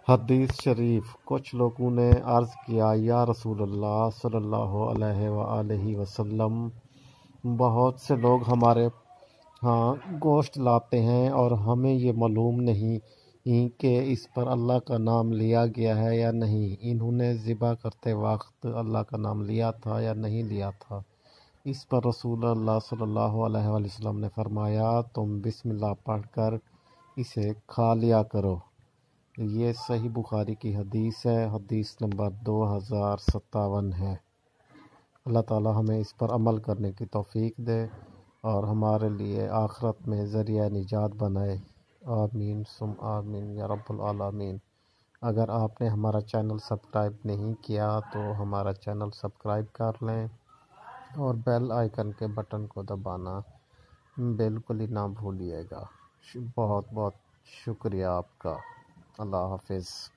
حدیث شریف۔ کچھ لوگوں نے عرض کیا، یا رسول اللہ صلی اللہ علیہ وآلہ وسلم، بہت سے لوگ ہمارے ہاں گوشت لاتے ہیں اور ہمیں یہ معلوم نہیں کہ اس پر اللہ کا نام لیا گیا ہے یا نہیں۔ انہوں نے ذبح کرتے وقت اللہ کا نام لیا تھا یا نہیں لیا تھا؟ اس پر رسول اللہ صلی اللہ علیہ وآلہ وسلم نے فرمایا، تم بسم اللہ پڑھ کر اسے کھا لیا کرو۔ یہ صحیح بخاری کی حدیث ہے، حدیث نمبر 2057 ہے۔ اللہ تعالی ہمیں اس پر عمل کرنے کی توفیق دے اور ہمارے لیے آخرت میں ذریعہ نجات بنائے۔ آمین ثم آمین یا رب العالمین۔ اگر آپ نے ہمارا چینل سبسکرائب نہیں کیا تو ہمارا چینل سبسکرائب کر لیں اور بیل آئیکن کے بٹن کو دبانا بالکل ہی نہ بھولیے گا۔ بہت بہت شکریہ آپ کا۔ اللہ حافظ۔